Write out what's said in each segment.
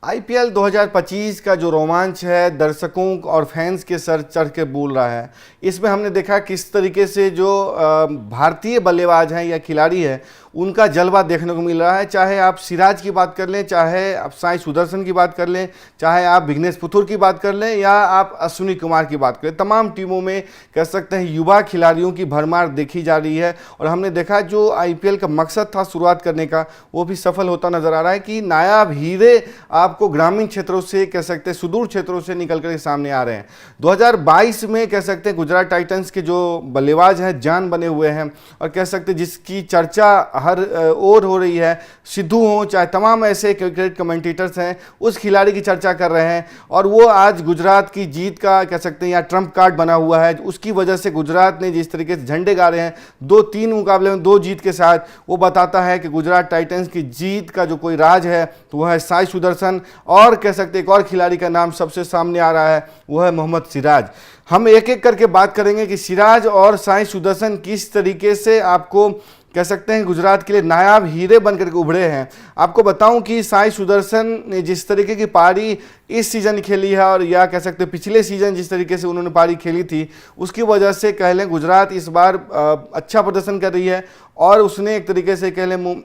IPL 2025 का जो रोमांच है दर्शकों और फैंस के सर चढ़ के बोल रहा है। इसमें हमने देखा किस तरीके से जो भारतीय बल्लेबाज हैं या खिलाड़ी है उनका जलवा देखने को मिल रहा है। चाहे आप सिराज की बात कर लें, चाहे आप साई सुदर्शन की बात कर लें, चाहे आप विघ्नेश पुथुर की बात कर लें या आप अश्विनी कुमार की बात करें, तमाम टीमों में कह सकते हैं युवा खिलाड़ियों की भरमार देखी जा रही है। और हमने देखा जो आईपीएल का मकसद था शुरुआत करने का वो भी सफल होता नजर आ रहा है कि नायाब हीरे आपको ग्रामीण क्षेत्रों से कह सकते हैं सुदूर क्षेत्रों से निकल कर सामने आ रहे हैं। 2022 में कह सकते हैं गुजरात टाइटंस के जो बल्लेबाज हैं जान बने हुए हैं और कह सकते हैं जिसकी चर्चा हर ओर हो रही है। सिद्धू हो चाहे तमाम ऐसे क्रिकेट कमेंटेटर्स हैं उस खिलाड़ी की चर्चा कर रहे हैं और वो आज गुजरात की जीत का कह सकते हैं या ट्रम्प कार्ड बना हुआ है। उसकी वजह से गुजरात ने जिस तरीके से झंडे गा रहे हैं 2-3 मुकाबले में 2 जीत के साथ, वो बताता है कि गुजरात टाइटंस की जीत का जो कोई राज है तो वह है साई सुदर्शन। और कह सकते एक और खिलाड़ी का नाम सबसे सामने आ रहा है, वह है मोहम्मद सिराज। हम एक एक करके बात करेंगे कि सिराज और साई सुदर्शन किस तरीके से आपको कह सकते हैं गुजरात के लिए नायाब हीरे बनकर के उभरे हैं। आपको बताऊं कि साई सुदर्शन ने जिस तरीके की पारी इस सीज़न खेली है और या कह सकते हैं पिछले सीज़न जिस तरीके से उन्होंने पारी खेली थी उसकी वजह से कह लें गुजरात इस बार अच्छा प्रदर्शन कर रही है और उसने एक तरीके से कह लें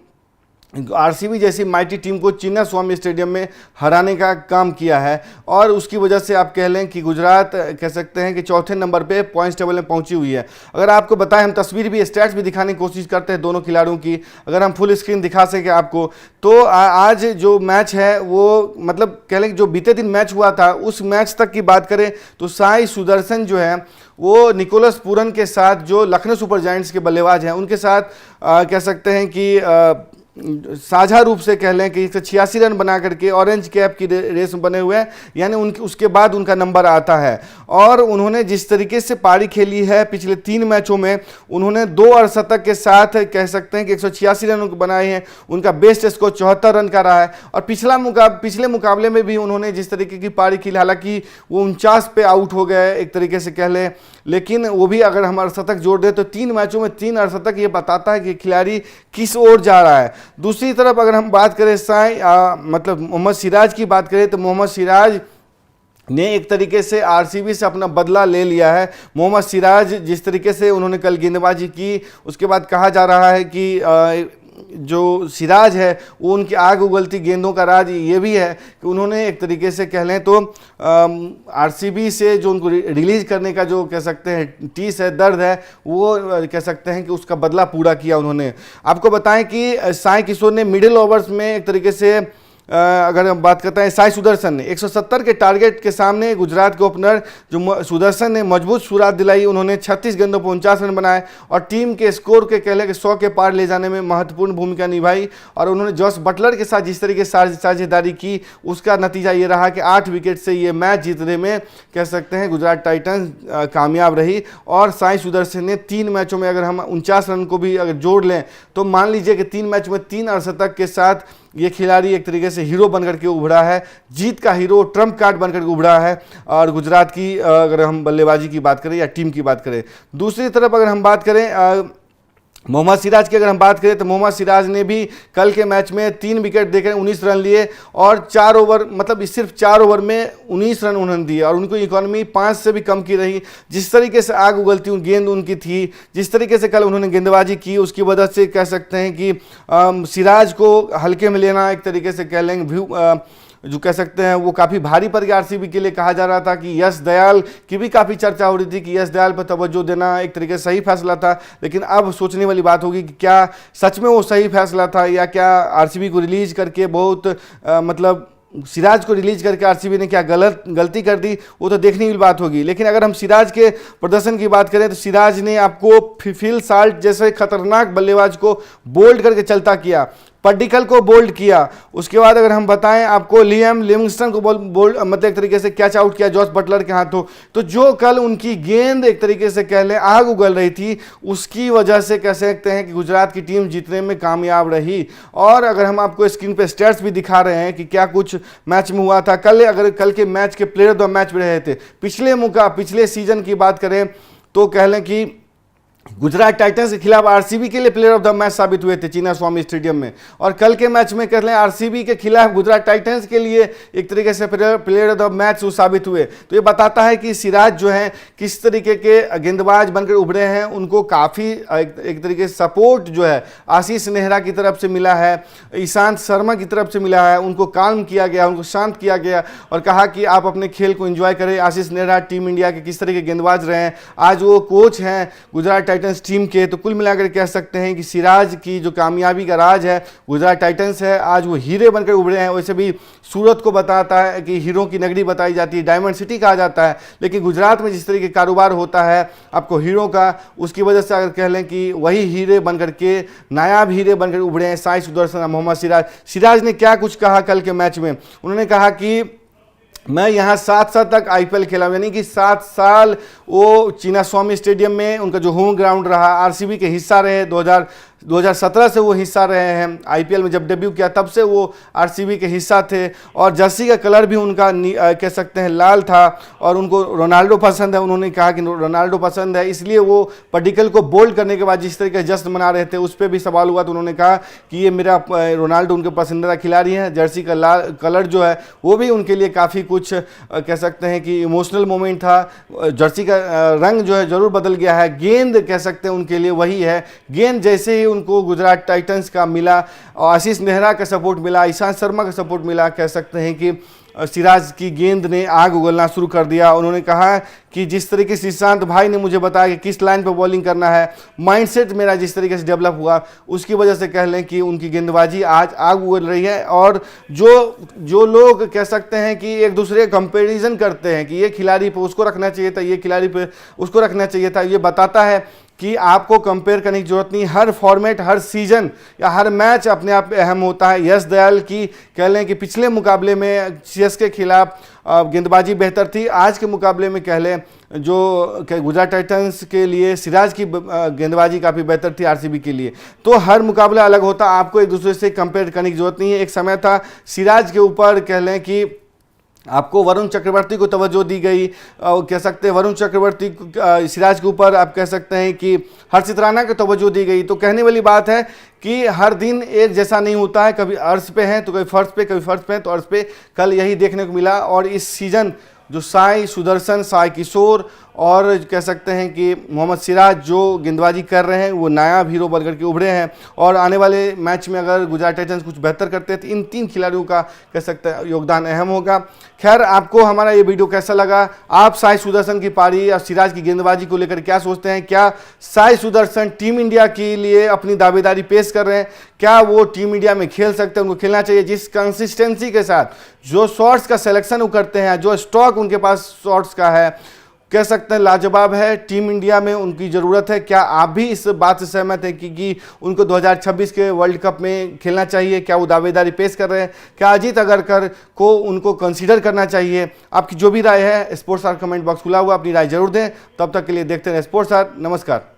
आरसीबी जैसी माइटी टीम को चिन्ना स्वामी स्टेडियम में हराने का काम किया है। और उसकी वजह से आप कह लें कि गुजरात कह सकते हैं कि चौथे नंबर पे पॉइंट्स टेबल में पहुंची हुई है। अगर आपको बताएं, हम तस्वीर भी स्टैट्स भी दिखाने की कोशिश करते हैं दोनों खिलाड़ियों की, अगर हम फुल स्क्रीन दिखा सकें आपको तो आज जो मैच है वो मतलब कह लें जो बीते दिन मैच हुआ था उस मैच तक की बात करें तो साई सुदर्शन जो है वो निकोलस पूरन के साथ जो लखनऊ सुपर जायंट्स के बल्लेबाज हैं उनके साथ कह सकते हैं कि साझा रूप से कह लें कि 186 रन बना करके ऑरेंज कैप की रेस में बने हुए हैं, यानी उनके उसके बाद उनका नंबर आता है। और उन्होंने जिस तरीके से पारी खेली है पिछले 3 मैचों में उन्होंने 2 अर्धशतक के साथ कह सकते हैं कि 186 रन बनाए हैं। उनका बेस्ट स्कोर 74 रन का रहा है। और पिछले मुकाबले में भी उन्होंने जिस तरीके की पारी खेली, हालांकि वो 49 पे आउट हो गए एक तरीके से कह लें, लेकिन वो भी अगर हम अर्धशतक जोड़ दें तो 3 मैचों में 3 अर्धशतक, ये बताता है कि खिलाड़ी किस ओर जा रहा है। दूसरी तरफ अगर हम बात करें मतलब मोहम्मद सिराज की बात करें तो मोहम्मद सिराज ने एक तरीके से आरसीबी से अपना बदला ले लिया है। मोहम्मद सिराज जिस तरीके से उन्होंने कल गेंदबाजी की उसके बाद कहा जा रहा है कि जो सिराज है वो उनकी आग उगलती गेंदों का राज ये भी है कि उन्होंने एक तरीके से कह लें तो आरसीबी से जो उनको रिलीज करने का जो कह सकते हैं टीस है, दर्द है, वो कह सकते हैं कि उसका बदला पूरा किया उन्होंने। आपको बताएं कि साई किशोर ने मिडिल ओवर्स में एक तरीके से अगर हम बात करते हैं साई सुदर्शन ने 170 के टारगेट के सामने गुजरात के ओपनर जो सुदर्शन ने मजबूत शुरुआत दिलाई। उन्होंने 36 गेंदों पर 49 रन बनाए और टीम के स्कोर के कह लें कि 100 के पार ले जाने में महत्वपूर्ण भूमिका निभाई। और उन्होंने जॉस बटलर के साथ जिस तरीके से साझेदारी की उसका नतीजा ये रहा कि 8 विकेट से ये मैच जीतने में कह सकते हैं गुजरात टाइटंस कामयाब रही। और साई सुदर्शन ने 3 मैचों में अगर हम 49 रन को भी अगर जोड़ लें तो मान लीजिए कि 3 मैच में 3 अर्धशतक के साथ ये खिलाड़ी एक तरीके से हीरो बनकर के उभरा है, जीत का हीरो, ट्रम्प कार्ड बनकर के उभरा है। और गुजरात की अगर हम बल्लेबाजी की बात करें या टीम की बात करें, दूसरी तरफ अगर हम बात करें मोहम्मद सिराज की अगर हम बात करें तो मोहम्मद सिराज ने भी कल के मैच में 3 विकेट देकर 19 रन लिए और 4 ओवर मतलब सिर्फ 4 ओवर में 19 रन उन्होंने दिए और उनको इकोनॉमी 5 से भी कम की रही। जिस तरीके से आग उगलती गेंद उनकी थी, जिस तरीके से कल उन्होंने गेंदबाजी की उसकी वजह से कह सकते हैं कि सिराज को हल्के में लेना एक तरीके से कह लेंगे जो कह सकते हैं वो काफ़ी भारी पड़ गया आरसीबी के लिए। कहा जा रहा था कि यश दयाल की भी काफ़ी चर्चा हो रही थी कि यश दयाल पर तवज्जो देना एक तरीके से सही फैसला था, लेकिन अब सोचने वाली बात होगी कि क्या सच में वो सही फैसला था या क्या आरसीबी को रिलीज करके बहुत मतलब सिराज को रिलीज करके आरसीबी ने क्या गलती कर दी, वो तो देखने की बात होगी। लेकिन अगर हम सिराज के प्रदर्शन की बात करें तो सिराज ने आपको फिल साल्ट जैसे खतरनाक बल्लेबाज को बोल्ड करके चलता किया, पड्डिकल को बोल्ड किया। उसके बाद अगर हम बताएं आपको लियम लिविंगस्टन को बोल्ड मतलब एक तरीके से कैच आउट किया जॉस बटलर के हाथों। तो जो कल उनकी गेंद एक तरीके से कह लें आग उगल रही थी उसकी वजह से कह सकते हैं कि गुजरात की टीम जीतने में कामयाब रही। और अगर हम आपको स्क्रीन पे स्टैट्स भी दिखा रहे हैं कि क्या कुछ मैच में हुआ था अगर कल के मैच के प्लेयर ऑफ द मैच भी रहे थे। पिछले सीजन की बात करें तो कह लें कि गुजरात टाइटंस के खिलाफ आरसीबी के लिए प्लेयर ऑफ द मैच साबित हुए थे चिन्नास्वामी स्टेडियम में। और कल के मैच में कह लें आरसीबी के खिलाफ गुजरात टाइटंस के लिए एक तरीके से प्लेयर ऑफ द मैच वो साबित हुए। तो ये बताता है कि सिराज जो है किस तरीके के गेंदबाज बनकर उभरे हैं। उनको काफ़ी एक तरीके से सपोर्ट जो है आशीष नेहरा की तरफ से मिला है, ईशांत शर्मा की तरफ से मिला है। उनको काल्म किया गया, उनको शांत किया गया और कहा कि आप अपने खेल को एंजॉय करें। आशीष नेहरा टीम इंडिया के किस तरह के गेंदबाज रहे हैं, आज वो कोच हैं गुजरात टाइटंस टीम के। तो कुल मिलाकर कह सकते हैं कि सिराज की जो कामयाबी का राज है गुजरात टाइटंस है। आज वो हीरे बनकर उभरे हैं। वैसे भी सूरत को बताता है कि हीरो की नगरी बताई जाती है, डायमंड सिटी कहा जाता है, लेकिन गुजरात में जिस तरीके कारोबार होता है आपको हीरो का, उसकी वजह से अगर कह लें कि वही हीरे बनकर के नायाब हीरे बनकर उभरे हैं साई सुदर्शन, मोहम्मद सिराज। सिराज ने क्या कुछ कहा कल के मैच में, उन्होंने कहा कि मैं यहाँ 7 साल तक आईपीएल खेला, यानी कि 7 साल वो चिन्नास्वामी स्टेडियम में उनका जो होम ग्राउंड रहा, आरसीबी के हिस्सा रहे। 2017 से वो हिस्सा रहे हैं। आईपीएल में जब डेब्यू किया तब से वो आरसीबी के हिस्सा थे और जर्सी का कलर भी उनका कह सकते हैं लाल था और उनको रोनाल्डो पसंद है। उन्होंने कहा कि रोनाल्डो पसंद है, इसलिए वो पर्टिकल को बोल्ड करने के बाद जिस तरीके से जश्न मना रहे थे उस पर भी सवाल हुआ। तो उन्होंने कहा कि ये मेरा रोनाल्डो उनके पसंदीदा खिलाड़ी हैं। जर्सी का लाल कलर जो है वो भी उनके लिए काफ़ी कुछ कह सकते हैं कि इमोशनल मोमेंट था। जर्सी का रंग जो है ज़रूर बदल गया है, गेंद कह सकते हैं उनके लिए वही है। गेंद जैसे ही उनको गुजरात टाइटंस का मिला और आशीष नेहरा का सपोर्ट मिला, ईशांत शर्मा का सपोर्ट मिला, कह सकते हैं कि सिराज की गेंद ने आग उगलना शुरू कर दिया। उन्होंने कहा कि जिस तरीके से ईशांत भाई ने मुझे बताया कि किस लाइन पर बॉलिंग करना है, माइंडसेट मेरा जिस तरीके से डेवलप हुआ, उसकी वजह से कह लें कि उनकी गेंदबाजी आज आग उगल रही है। और जो लोग कह सकते हैं कि एक दूसरे का कंपेरिजन करते हैं कि ये खिलाड़ी पे उसको रखना चाहिए था, ये खिलाड़ी पे उसको रखना चाहिए था, ये बताता है कि आपको कंपेयर करने की जरूरत नहीं। हर फॉर्मेट, हर सीजन या हर मैच अपने आप में अहम होता है। यश दयाल की कह लें कि पिछले मुकाबले में सीएसके के खिलाफ गेंदबाजी बेहतर थी, आज के मुकाबले में कह लें जो गुजरात टाइटंस के लिए सिराज की गेंदबाजी काफ़ी बेहतर थी आरसीबी के लिए। तो हर मुकाबला अलग होता, आपको एक दूसरे से कंपेयर करने की जरूरत नहीं है। एक समय था सिराज के ऊपर कह लें कि आपको वरुण चक्रवर्ती को तवज्जो दी गई, कह सकते हैं वरुण चक्रवर्ती सिराज के ऊपर आप कह सकते हैं कि हर्षित राणा को तवज्जो दी गई। तो कहने वाली बात है कि हर दिन एक जैसा नहीं होता है, कभी अर्श पे है तो कभी फर्श पे, कभी फर्श पे तो अर्श पे। कल यही देखने को मिला। और इस सीज़न जो साई सुदर्शन, साई किशोर और कह सकते हैं कि मोहम्मद सिराज जो गेंदबाजी कर रहे हैं वो नायाब हीरो बनकर के उभरे हैं। और आने वाले मैच में अगर गुजरात टाइटंस कुछ बेहतर करते हैं तो इन 3 खिलाड़ियों का कह सकते हैं योगदान अहम होगा। खैर, आपको हमारा ये वीडियो कैसा लगा? आप साई सुदर्शन की पारी और सिराज की गेंदबाजी को लेकर क्या सोचते हैं? क्या साई सुदर्शन टीम इंडिया के लिए अपनी दावेदारी पेश कर रहे हैं? क्या वो टीम इंडिया में खेल सकते हैं? उनको खेलना चाहिए जिस कंसिस्टेंसी के साथ, जो शॉट्स का सिलेक्शन वो करते हैं, जो स्टॉक उनके पास शॉट्स का है, कह सकते हैं लाजवाब है। टीम इंडिया में उनकी ज़रूरत है। क्या आप भी इस बात से सहमत हैं कि उनको 2026 के वर्ल्ड कप में खेलना चाहिए? क्या वो दावेदारी पेश कर रहे हैं? क्या अजीत अगरकर को उनको कंसीडर करना चाहिए? आपकी जो भी राय है स्पोर्ट्स आर कमेंट बॉक्स खुला हुआ, अपनी राय जरूर दें। तब तक के लिए देखते रहें स्पोर्ट्स आर। नमस्कार।